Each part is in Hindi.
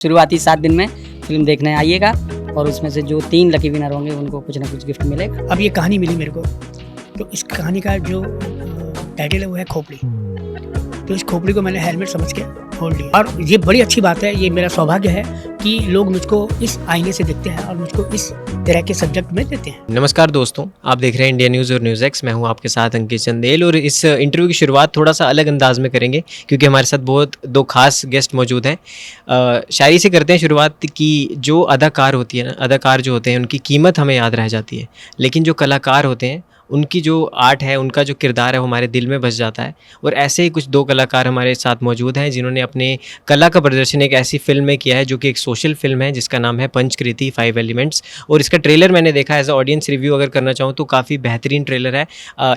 शुरुआती 7 दिन में फिल्म देखने आइएगा और उसमें से जो 3 लकी विनर होंगे उनको कुछ ना कुछ गिफ्ट मिलेगा। अब ये कहानी मिली मेरे को, तो इस कहानी का जो टाइटल है वो है खोपड़ी। तो इस खोपड़ी को मैंने हेलमेट समझ के खोल लिया और ये बड़ी अच्छी बात है, ये मेरा सौभाग्य है कि लोग मुझको इस आईने से देखते हैं और मुझको इस तरह के सब्जेक्ट में देते हैं। नमस्कार दोस्तों, आप देख रहे हैं इंडिया न्यूज़ और न्यूज़ एक्स। मैं हूं आपके साथ अंकित चंदेल और इस इंटरव्यू की शुरुआत थोड़ा सा अलग अंदाज में करेंगे क्योंकि हमारे साथ बहुत दो खास गेस्ट मौजूद हैं। शायरी से करते हैं शुरुआत की। जो अदाकार होती है ना, अदाकार जो होते हैं उनकी कीमत हमें याद रह जाती है, लेकिन जो कलाकार होते हैं उनकी जो आर्ट है, उनका जो किरदार है वो हमारे दिल में बस जाता है। और ऐसे ही कुछ दो कलाकार हमारे साथ मौजूद हैं जिन्होंने अपने कला का प्रदर्शन एक ऐसी फिल्म में किया है जो कि एक सोशल फिल्म है जिसका नाम है पंचकृति 5 एलिमेंट्स। और इसका ट्रेलर मैंने देखा एज अ ऑडियंस रिव्यू अगर करना चाहूँ तो काफ़ी बेहतरीन ट्रेलर है।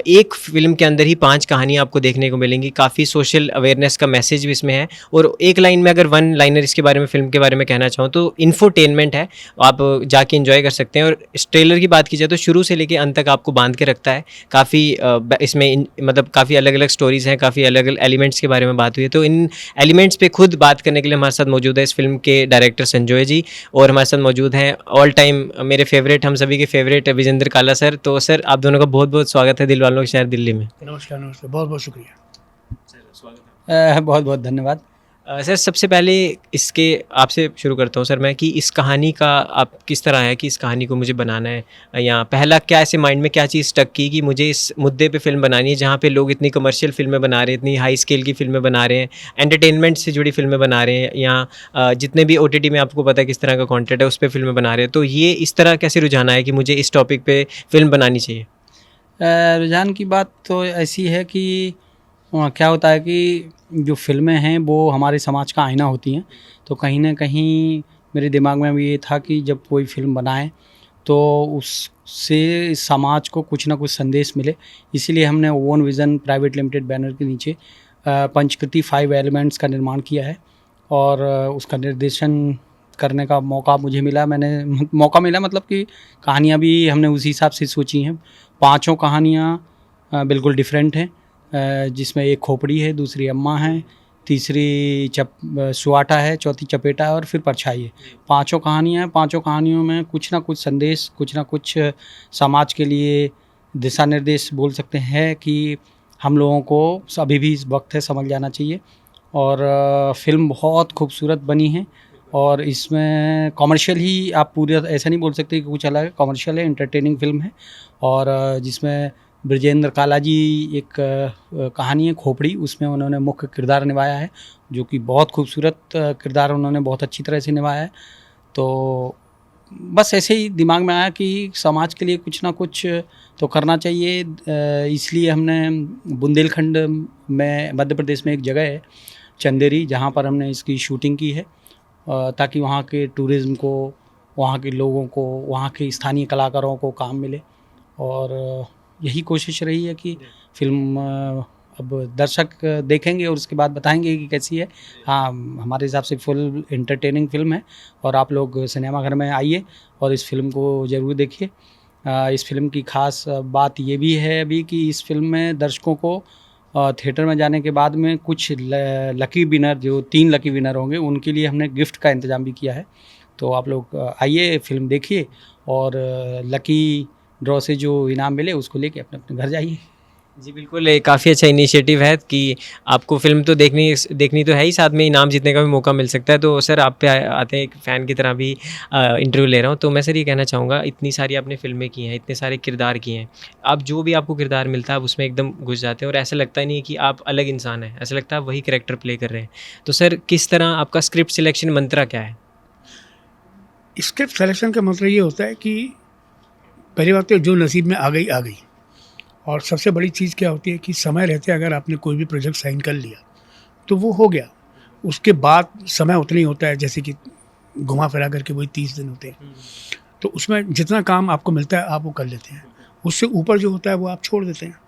एक फिल्म के अंदर ही 5 कहानियाँ आपको देखने को मिलेंगी। काफ़ी सोशल अवेयरनेस का मैसेज भी इसमें है। और एक लाइन में अगर वन लाइनर इसके बारे में, फिल्म के बारे में कहना चाहूँ तो इन्फोटेनमेंट है, आप जाके इन्जॉय कर सकते हैं। और इस ट्रेलर की बात की जाए तो शुरू से लेकर अंत तक आपको बांध के रखता है। काफ़ी इसमें मतलब काफ़ी अलग अलग स्टोरीज़ हैं, काफ़ी अलग अलग एलिमेंट्स के बारे में बात हुई है। तो इन एलिमेंट्स पे खुद बात करने के लिए हमारे साथ मौजूद है इस फिल्म के डायरेक्टर संजय जी, और हमारे साथ मौजूद हैं ऑल टाइम मेरे फेवरेट, हम सभी के फेवरेट विजेंद्र काला सर। तो सर, आप दोनों का बहुत बहुत स्वागत है दिल वालों के शहर दिल्ली में। नमस्कार, बहुत बहुत शुक्रिया बहुत बहुत धन्यवाद। सर, सबसे पहले इसके आपसे शुरू करता हूँ सर मैं, कि इस कहानी का आप किस तरह है कि इस कहानी को मुझे बनाना है, या पहला क्या ऐसे माइंड में क्या चीज़ स्टक की कि मुझे इस मुद्दे पे फिल्म बनानी है जहाँ पे लोग इतनी कमर्शियल फिल्में बना रहे हैं, इतनी हाई स्केल की फिल्में बना रहे हैं, एंटरटेनमेंट से जुड़ी फिल्में बना रहे हैं, या जितने भी OTT में आपको पता है किस तरह का कॉन्टेंट है उस पर फिल्में बना रहे हैं, तो ये इस तरह कैसे रुझान है कि मुझे इस टॉपिक पर फिल्म बनानी चाहिए? रुझान की बात तो ऐसी है कि क्या होता है कि जो फ़िल्में हैं वो हमारे समाज का आईना होती हैं। तो कहीं न कहीं मेरे दिमाग में भी ये था कि जब कोई फ़िल्म बनाएँ तो उससे समाज को कुछ ना कुछ संदेश मिले। इसीलिए हमने oven vision private limited banner के नीचे पंचकृति 5 एलिमेंट्स का निर्माण किया है और उसका निर्देशन करने का मौका मुझे मिला। मौका मिला मतलब कि कहानियाँ भी हमने उसी हिसाब से सोची हैं। 5 कहानियाँ बिल्कुल डिफरेंट हैं, जिसमें एक खोपड़ी है, दूसरी अम्मा है, तीसरी सुआटा है, चौथी चपेटा है और फिर परछाई है। 5 कहानियाँ हैं। 5 कहानियों में कुछ ना कुछ संदेश, कुछ ना कुछ समाज के लिए दिशा निर्देश बोल सकते हैं कि हम लोगों को अभी भी इस वक्त है समझ जाना चाहिए। और फ़िल्म बहुत खूबसूरत बनी है और इसमें कॉमर्शियल ही आप पूरे ऐसा नहीं बोल सकते कि कुछ अलग है। कॉमर्शियल है, एंटरटेनिंग फ़िल्म है और जिसमें विजेंद्र काला जी एक कहानी है खोपड़ी, उसमें उन्होंने मुख्य किरदार निभाया है जो कि बहुत खूबसूरत किरदार उन्होंने बहुत अच्छी तरह से निभाया है। तो बस ऐसे ही दिमाग में आया कि समाज के लिए कुछ ना कुछ तो करना चाहिए। इसलिए हमने बुंदेलखंड में, मध्य प्रदेश में एक जगह है चंदेरी, जहाँ पर हमने इसकी शूटिंग की है ताकि वहाँ के टूरिज़्म को, वहाँ के लोगों को, वहाँ के स्थानीय कलाकारों को काम मिले। और यही कोशिश रही है कि फिल्म अब दर्शक देखेंगे और उसके बाद बताएंगे कि कैसी है। हाँ, हमारे हिसाब से फुल एंटरटेनिंग फिल्म है और आप लोग सिनेमाघर में आइए और इस फिल्म को ज़रूर देखिए। इस फिल्म की ख़ास बात ये भी है अभी कि इस फिल्म में दर्शकों को थिएटर में जाने के बाद में कुछ लकी विनर, जो 3 लकी विनर होंगे, उनके लिए हमने गिफ्ट का इंतज़ाम भी किया है। तो आप लोग आइए, फिल्म देखिए और लकी ड्रॉ से जो इनाम मिले उसको लेके अपने अपने घर जाइए। जी बिल्कुल, एक काफ़ी अच्छा इनिशिएटिव है कि आपको फ़िल्म तो देखनी तो है ही, साथ में इनाम जीतने का भी मौका मिल सकता है। तो सर, आप पे आते हैं, एक फ़ैन की तरह भी इंटरव्यू ले रहा हूँ। तो मैं सर ये कहना चाहूँगा, इतनी सारी आपने फ़िल्में की हैं, इतने सारे किरदार किए हैं, आप जो भी आपको किरदार मिलता है आप उसमें एकदम घुस जाते हैं और ऐसा लगता ही नहीं कि आप अलग इंसान हैं, ऐसा लगता है आप वही कैरेक्टर प्ले कर रहे हैं। तो सर, किस तरह आपका स्क्रिप्ट सिलेक्शन मंत्रा क्या है? स्क्रिप्ट सेलेक्शन का मतलब ये होता है कि पहली बात तो जो नसीब में आ गई आ गई, और सबसे बड़ी चीज़ क्या होती है कि समय रहते अगर आपने कोई भी प्रोजेक्ट साइन कर लिया तो वो हो गया। उसके बाद समय उतना ही होता है, जैसे कि घुमा फिरा करके वही 30 दिन होते हैं। तो उसमें जितना काम आपको मिलता है आप वो कर लेते हैं, उससे ऊपर जो होता है वो आप छोड़ देते हैं।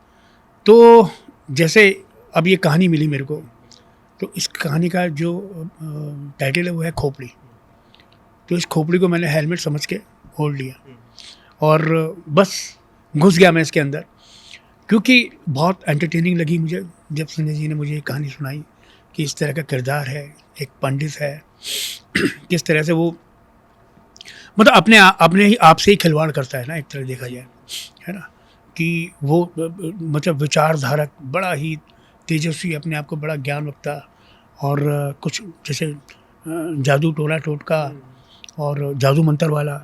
तो जैसे अब ये कहानी मिली मेरे को, तो इस कहानी का जो टाइटल है वो है खोपड़ी। तो इस खोपड़ी को मैंने हेलमेट समझ के खोल लिया और बस घुस गया मैं इसके अंदर, क्योंकि बहुत एंटरटेनिंग लगी मुझे जब संजय जी ने मुझे ये कहानी सुनाई कि इस तरह का किरदार है, एक पंडित है किस तरह से वो मतलब अपने ही आप से ही खिलवाड़ करता है ना, एक तरह देखा जाए, है ना, कि वो मतलब विचारधारक, बड़ा ही तेजस्वी, अपने आप को बड़ा ज्ञान रखता, और कुछ जैसे जादू टोना टोटका और जादू मंत्र वाला,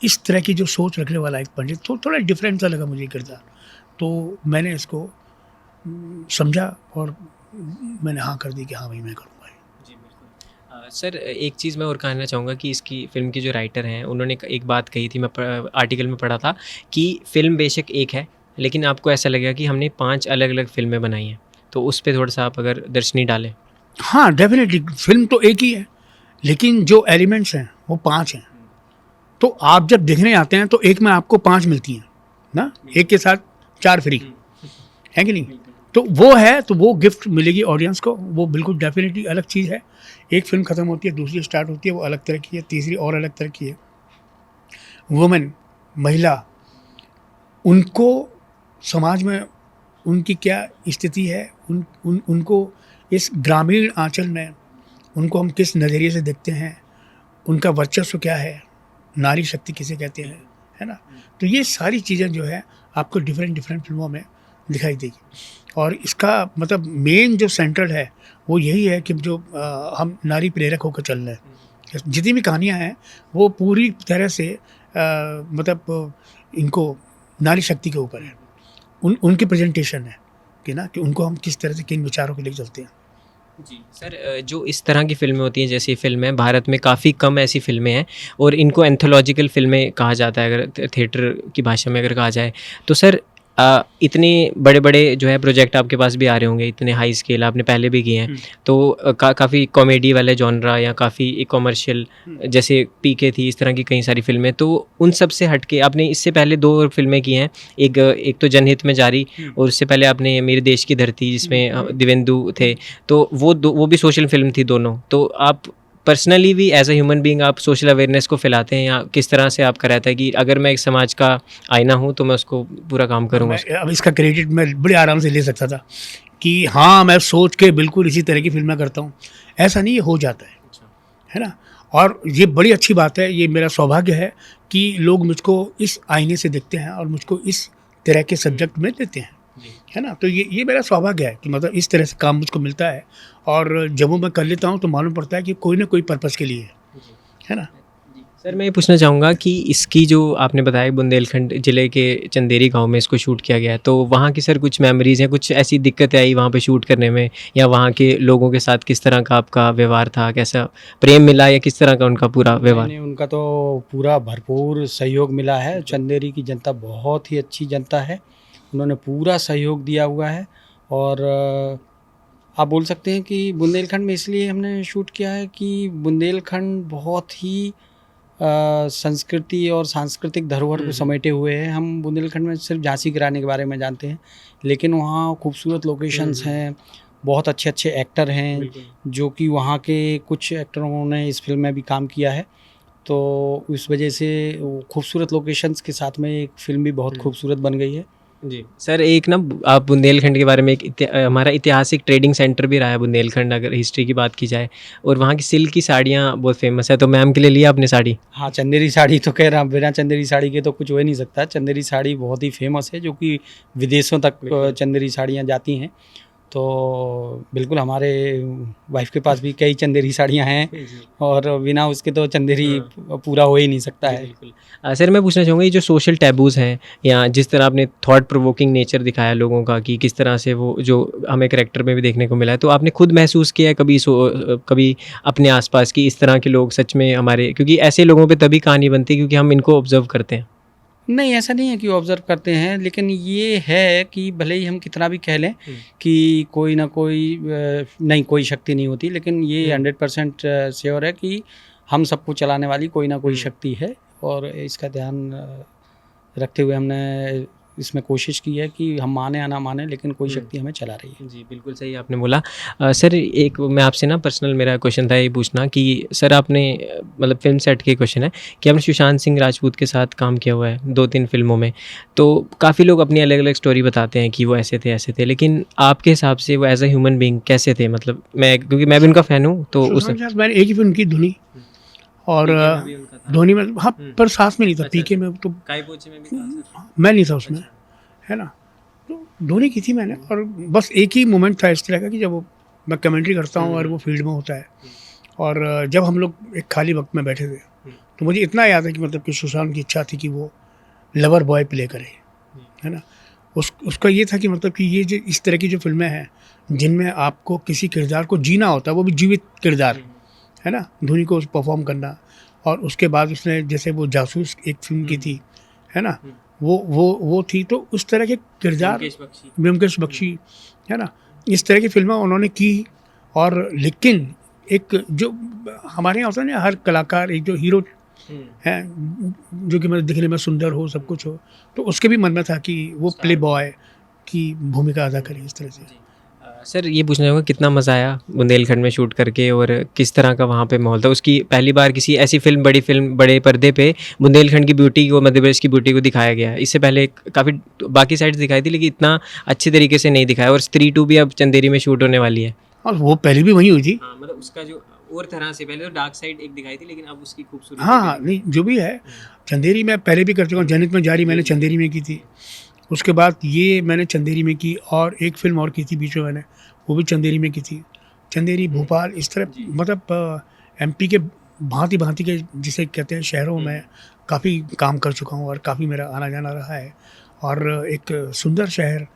इस तरह की जो सोच रखने वाला एक पंडित, तो थोड़ा डिफरेंट सा लगा मुझे ये किरदार। तो मैंने इसको समझा और मैंने हाँ कर दी कि हाँ भाई मैं करूँगा। सर एक चीज़ मैं और कहना चाहूँगा कि इसकी फ़िल्म के जो राइटर हैं उन्होंने एक बात कही थी, मैं आर्टिकल में पढ़ा था कि फ़िल्म बेशक एक है लेकिन आपको ऐसा लगेगा कि हमने 5 अलग-अलग फ़िल्में बनाई हैं। तो उस पे थोड़ा-सा आप अगर दर्शनी डालें। हाँ डेफिनेटली, फिल्म तो एक ही है लेकिन जो एलिमेंट्स हैं वो 5 हैं। तो आप जब देखने आते हैं तो एक में आपको 5 मिलती हैं ना, एक के साथ 4 फ्री है कि नहीं। तो वो है, तो वो गिफ्ट मिलेगी ऑडियंस को, वो बिल्कुल डेफिनेटली अलग चीज़ है। एक फिल्म ख़त्म होती है, दूसरी स्टार्ट होती है, वो अलग तरह की है, तीसरी और अलग तरह की है। वुमेन, महिला, उनको समाज में उनकी क्या स्थिति है, उनको इस ग्रामीण आंचल में उनको हम किस नज़रिए से देखते हैं, उनका वर्चस्व क्या है, नारी शक्ति किसे कहते हैं, है ना। तो ये सारी चीज़ें जो है आपको डिफरेंट फिल्मों में दिखाई देगी। और इसका मतलब मेन जो सेंट्रल है वो यही है कि जो हम नारी प्रेरक होकर चल रहे हैं। जितनी भी कहानियाँ हैं वो पूरी तरह से मतलब इनको नारी शक्ति के ऊपर है, उनकी प्रेजेंटेशन है कि ना, कि उनको हम किस तरह से किन विचारों के लिए चलते हैं। जी सर, जो इस तरह की फ़िल्में होती हैं जैसे फ़िल्में, भारत में काफ़ी कम ऐसी फ़िल्में हैं और इनको एंथोलॉजिकल फ़िल्में कहा जाता है अगर थिएटर की भाषा में अगर कहा जाए। तो सर इतने बड़े-बड़े जो है प्रोजेक्ट आपके पास भी आ रहे होंगे, इतने हाई स्केल आपने पहले भी किए हैं। तो काफ़ी कॉमेडी वाले जॉनरा या काफ़ी कॉमर्शियल जैसे पीके थी, इस तरह की कई सारी फ़िल्में। तो उन सब से हट के आपने इससे पहले 2 फ़िल्में की हैं, एक तो जनहित में जारी और उससे पहले आपने मेरे देश की धरती जिसमें दिव्येंदु थे। तो वो भी सोशल फ़िल्म थी दोनों। तो आप पर्सनली भी एज़ अ ह्यूमन बीइंग आप सोशल अवेयरनेस को फैलाते हैं या किस तरह से आपका रहता है कि अगर मैं एक समाज का आईना हूँ तो मैं उसको पूरा काम करूँगा? अब इसका क्रेडिट मैं बड़े आराम से ले सकता था कि हाँ मैं सोच के बिल्कुल इसी तरह की फिल्में करता हूँ, ऐसा नहीं, ये हो जाता है ना। और ये बड़ी अच्छी बात है, ये मेरा सौभाग्य है कि लोग मुझको इस आईने से देखते हैं और मुझको इस तरह के सब्जेक्ट में देते हैं, है ना। तो ये मेरा सौभाग्य है कि मतलब इस तरह से काम मुझको मिलता है, और जब वो मैं कर लेता हूँ तो मालूम पड़ता है कि कोई ना कोई पर्पज़ के लिए है ना। सर मैं ये पूछना चाहूँगा कि इसकी जो आपने बताया बुंदेलखंड ज़िले के चंदेरी गांव में इसको शूट किया गया है, तो वहाँ की सर कुछ मेमोरीज़ हैं, कुछ ऐसी दिक्कतें आई वहाँ पे शूट करने में, या वहाँ के लोगों के साथ किस तरह का आपका व्यवहार था, कैसा प्रेम मिला या किस तरह का उनका पूरा व्यवहार? नहीं, उनका तो पूरा भरपूर सहयोग मिला है। चंदेरी की जनता बहुत ही अच्छी जनता है, उन्होंने पूरा सहयोग दिया हुआ है। और आप बोल सकते हैं कि बुंदेलखंड में इसलिए हमने शूट किया है कि बुंदेलखंड बहुत ही संस्कृति और सांस्कृतिक धरोहर को समेटे हुए हैं। हम बुंदेलखंड में सिर्फ झांसी की रानी के बारे में जानते हैं, लेकिन वहाँ खूबसूरत लोकेशंस हैं, बहुत अच्छे अच्छे एक्टर हैं, जो कि वहाँ के कुछ एक्टरों ने इस फिल्म में भी काम किया है। तो इस वजह से वो खूबसूरत लोकेशंस के साथ में एक फ़िल्म भी बहुत खूबसूरत बन गई है। जी सर, एक ना आप बुंदेलखंड के बारे में हमारा ऐतिहासिक ट्रेडिंग सेंटर भी रहा है बुंदेलखंड, अगर हिस्ट्री की बात की जाए, और वहाँ की सिल्क की साड़ियाँ बहुत फेमस है। तो मैम के लिए लिया आपने साड़ी? हाँ, चंदेरी साड़ी तो कह रहा हूँ, बिना चंदेरी साड़ी के तो कुछ हो ही नहीं सकता। चंदेरी साड़ी बहुत ही फेमस है, जो कि विदेशों तक चंदेरी साड़ियाँ जाती हैं। तो बिल्कुल हमारे वाइफ के पास भी कई चंदेरी साड़ियाँ हैं, और बिना उसके तो चंदेरी पूरा हो ही नहीं सकता है। सर मैं पूछना चाहूँगा, ये जो सोशल टैबूज़ हैं या जिस तरह आपने थॉट प्रोवोकिंग नेचर दिखाया लोगों का कि किस तरह से वो जो हमें करैक्टर में भी देखने को मिला है, तो आपने खुद महसूस किया है कभी कभी अपने आसपास कि इस तरह के लोग सच में हमारे, क्योंकि ऐसे लोगों पे तभी कहानी बनती है क्योंकि हम इनको ऑब्जर्व करते हैं। नहीं, ऐसा नहीं है कि ऑब्ज़र्व करते हैं, लेकिन ये है कि भले ही हम कितना भी कह लें कि कोई ना कोई नहीं, कोई शक्ति नहीं होती, लेकिन ये 100% श्योर है कि हम सबको चलाने वाली कोई ना कोई शक्ति है। और इसका ध्यान रखते हुए हमने इसमें कोशिश की है कि हम माने या ना माने, लेकिन कोई शक्ति हमें चला रही है। जी, बिल्कुल सही आपने बोला। सर एक मैं आपसे ना पर्सनल मेरा क्वेश्चन था ये पूछना कि सर आपने मतलब फ़िल्म सेट के क्वेश्चन है कि आपने सुशांत सिंह राजपूत के साथ काम किया हुआ है 2-3 फ़िल्मों में। तो काफ़ी लोग अपनी अलग-अलग स्टोरी बताते हैं कि वो ऐसे थे, लेकिन आपके हिसाब से वो एज़ अ ह्यूमन बीइंग कैसे थे? मतलब मैं क्योंकि मैं भी उनका फ़ैन हूँ तो उस सुशांत साथ मैंने एक ही फिल्म की, धोनी, और पीके में भी उनका था। धोनी में, हाँ, पर साथ में नहीं था। अच्छा, पीके में तो काई पोचे में भी था सर? मैं नहीं था उसमें, है ना। तो धोनी की थी मैंने, और बस एक ही मोमेंट था इस तरह का कि जब वो, मैं कमेंट्री करता हूँ और वो फील्ड में होता है, और जब हम लोग एक खाली वक्त में बैठे थे, तो मुझे इतना याद है कि मतलब कि सुशांत की इच्छा थी कि वो लवर बॉय प्ले करे, है ना। उसका ये था कि मतलब कि ये जो इस तरह की जो फिल्में हैं जिनमें आपको किसी किरदार को जीना होता है, वो भी जीवित किरदार, है ना, धोनी को परफॉर्म करना। और उसके बाद उसने जैसे वो जासूस एक फिल्म की थी, है ना, वो थी। तो उस तरह के किरदार, ब्योमकेश बख्शी, है ना, इस तरह की फिल्में उन्होंने की। और लेकिन एक जो हमारे यहाँ होता है ना, हर कलाकार एक जो हीरो है जो कि मतलब दिखने में सुंदर हो, सब कुछ हो, तो उसके भी मन में था कि वो प्ले बॉय की भूमिका अदा करे इस तरह से। सर ये पूछना चाहूँगा कितना मज़ा आया बुंदेलखंड में शूट करके और किस तरह का वहाँ पे माहौल था? उसकी पहली बार किसी ऐसी फ़िल्म, बड़ी फ़िल्म, बड़े पर्दे पे बुंदेलखंड की ब्यूटी को, मध्य प्रदेश की ब्यूटी को दिखाया गया है। इससे पहले काफ़ी बाकी साइड्स दिखाई थी लेकिन इतना अच्छे तरीके से नहीं दिखाया। और स्त्री 2 भी अब चंदेरी में शूट होने वाली है। और वो पहले भी वही हुई थी। हाँ, मतलब उसका जो और तरह से पहले तो डार्क साइड एक दिखाई थी लेकिन अब उसकी खूबसूरती हाँ हाँ, नहीं जो भी है, चंदेरी में पहले भी कर चुका हूँ। जनहित में जारी मैंने चंदेरी में की थी, उसके बाद ये मैंने चंदेरी में की, और एक फिल्म और की थी बीच में मैंने, वो भी चंदेरी में की थी। चंदेरी, भोपाल, इस तरह मतलब एमपी के भांति भांति के जिसे कहते हैं शहरों में काफ़ी काम कर चुका हूँ, और काफ़ी मेरा आना जाना रहा है। और एक सुंदर शहर,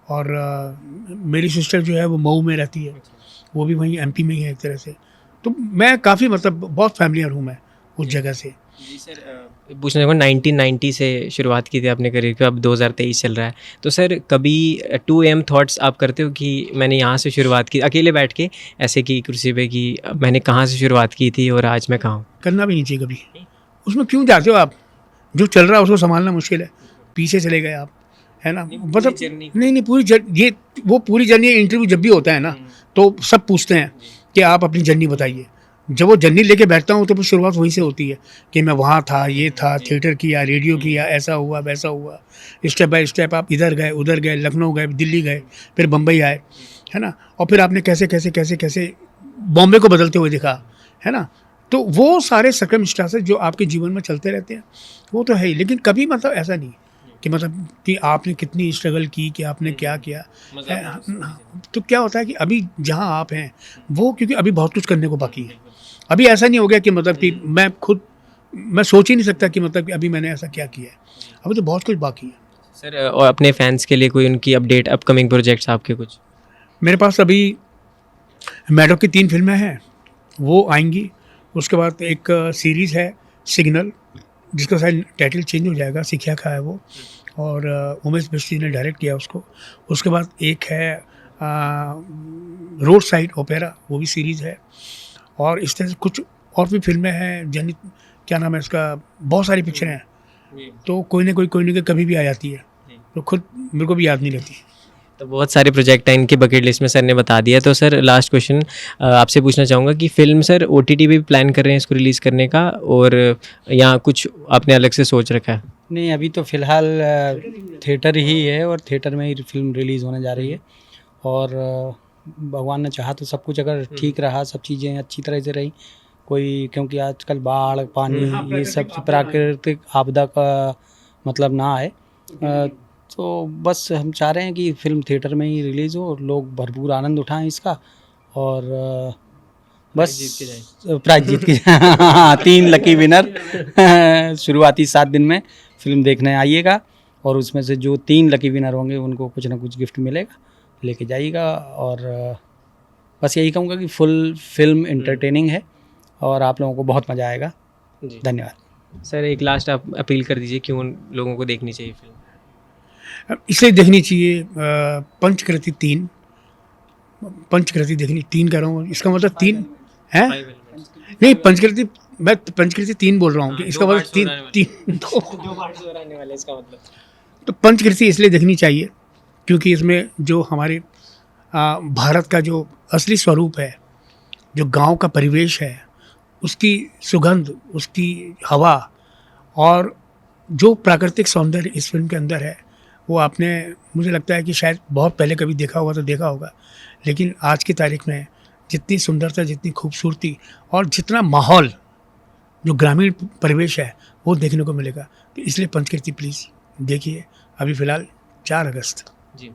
और मेरी सिस्टर जो है वो मऊ में रहती है, वो भी वहीं एमपी में ही है एक तरह से। तो मैं काफ़ी मतलब बहुत फैमिलियर हूँ मैं उस जगह से। जी सर, पूछना चाहूँगा 1990 से शुरुआत की थी आपने करियर की, अब 2023 चल रहा है, तो सर कभी 2 AM थॉट्स आप करते हो कि मैंने यहाँ से शुरुआत की, अकेले बैठ के ऐसे की कुर्सी पे, कि मैंने कहाँ से शुरुआत की थी और आज मैं कहाँ हूँ? करना भी नहीं चाहिए कभी। उसमें क्यों जाते हो आप? जो चल रहा है उसको संभालना मुश्किल है, पीछे चले गए आप, है ना। मतलब नहीं पूरी ये वो पूरी जर्नी, इंटरव्यू जब भी होता है ना, तो सब पूछते हैं कि आप अपनी जर्नी बताइए। जब वो जर्नी लेके बैठता हूँ तो फिर शुरुआत वहीं से होती है कि मैं वहाँ था, ये था, थिएटर किया, रेडियो किया, ऐसा हुआ वैसा हुआ, स्टेप बाय स्टेप आप इधर गए, उधर गए, लखनऊ गए, दिल्ली गए, फिर बम्बई आए, है ना, और फिर आपने कैसे कैसे कैसे कैसे बॉम्बे को बदलते हुए दिखा, है ना। तो वो सारे सर्कमस्टांसेस जो आपके जीवन में चलते रहते हैं वो तो है ही, लेकिन कभी मतलब ऐसा नहीं कि मतलब कि आपने कितनी स्ट्रगल की, कि आपने क्या किया। तो क्या होता है कि अभी जहाँ आप हैं वो, क्योंकि अभी बहुत कुछ करने को बाकी है। अभी ऐसा नहीं हो गया कि मतलब कि मैं सोच ही नहीं सकता कि मतलब कि अभी मैंने ऐसा क्या किया है, अभी तो बहुत कुछ बाकी है। सर और अपने फैंस के लिए कोई उनकी अपडेट, अपकमिंग प्रोजेक्ट्स आपके कुछ? मेरे पास अभी मैडॉक की 3 फिल्में हैं, वो आएंगी। उसके बाद एक सीरीज़ है सिग्नल, जिसका शायद टाइटल चेंज हो जाएगा, सिखिया का है वो, और उमेश बिश्ती ने डायरेक्ट किया उसको। उसके बाद एक है रोड साइड ओपेरा, वो भी सीरीज़ है। और इस तरह से कुछ और भी फिल्में हैं, जनित क्या नाम है इसका, बहुत सारी पिक्चरें हैं। तो कोई ना कोई कभी भी आ जाती है, तो खुद मेरे को भी याद नहीं रहती। तो बहुत सारे प्रोजेक्ट हैं इनके बकेट लिस्ट में, सर ने बता दिया। तो सर लास्ट क्वेश्चन आपसे पूछना चाहूँगा कि फ़िल्म सर OTT भी प्लान कर रहे हैं इसको रिलीज़ करने का, और यहाँ कुछ आपने अलग से सोच रखा है? नहीं, अभी तो फ़िलहाल थिएटर ही है, और थिएटर में ही फिल्म रिलीज़ होने जा रही है। और भगवान ने चाहा तो सब कुछ अगर ठीक रहा, सब चीज़ें अच्छी तरह से रही, कोई, क्योंकि आजकल बाढ़, पानी, ये सब प्राकृतिक आपदा का मतलब ना आए, तो बस हम चाह रहे हैं कि फ़िल्म थिएटर में ही रिलीज़ हो और लोग भरपूर आनंद उठाएं इसका, और बस प्राइज जीत के हाँ, 3 लकी विनर शुरुआती 7 दिन में फिल्म देखने आइएगा, और उसमें से जो 3 लकी विनर होंगे उनको कुछ ना कुछ गिफ्ट मिलेगा, लेके जाइएगा। और बस यही कहूँगा कि फुल फिल्म एंटरटेनिंग है और आप लोगों को बहुत मज़ा आएगा। धन्यवाद। सर एक लास्ट आप अपील कर दीजिए, क्यों उन लोगों को देखनी चाहिए फिल्म? इसलिए देखनी चाहिए, पंचकृति 3 3 कर रहा हूँ, इसका मतलब 3 है नहीं, पंचकृति, मैं पंचकृति 3 बोल रहा हूँ कि इसका मतलब 3 3 2 पार्ट्स हो रहने वाले, इसका मतलब तो पंचकृति इसलिए देखनी चाहिए क्योंकि इसमें जो हमारे भारत का जो असली स्वरूप है, जो गांव का परिवेश है, उसकी सुगंध, उसकी हवा और जो प्राकृतिक सौंदर्य इस फिल्म के अंदर है, वो आपने, मुझे लगता है कि शायद बहुत पहले कभी देखा होगा तो देखा होगा, लेकिन आज की तारीख में जितनी सुंदरता, जितनी खूबसूरती और जितना माहौल जो ग्रामीण परिवेश है वो देखने को मिलेगा। तो इसलिए पंचकृति प्लीज़ देखिए। अभी फ़िलहाल 4 अगस्त जी।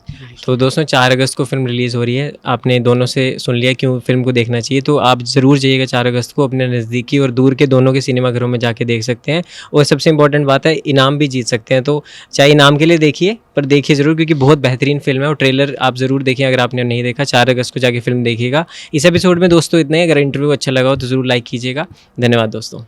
तो दोस्तों 4 अगस्त को फिल्म रिलीज़ हो रही है। आपने दोनों से सुन लिया क्यों फिल्म को देखना चाहिए, तो आप ज़रूर जाइएगा 4 अगस्त को। अपने नज़दीकी और दूर के दोनों के सिनेमाघरों में जाके देख सकते हैं और सबसे इम्पोर्टेंट बात है इनाम भी जीत सकते हैं। तो चाहे इनाम के लिए देखिए पर देखिए ज़रूर, क्योंकि बहुत बेहतरीन फिल्म है और ट्रेलर आप ज़रूर देखिए अगर आपने नहीं देखा। 4 अगस्त को जाके फिल्म देखिएगा। इस एपिसोड में दोस्तों इतना ही। अगर इंटरव्यू अच्छा लगा हो तो ज़रूर लाइक कीजिएगा। धन्यवाद दोस्तों।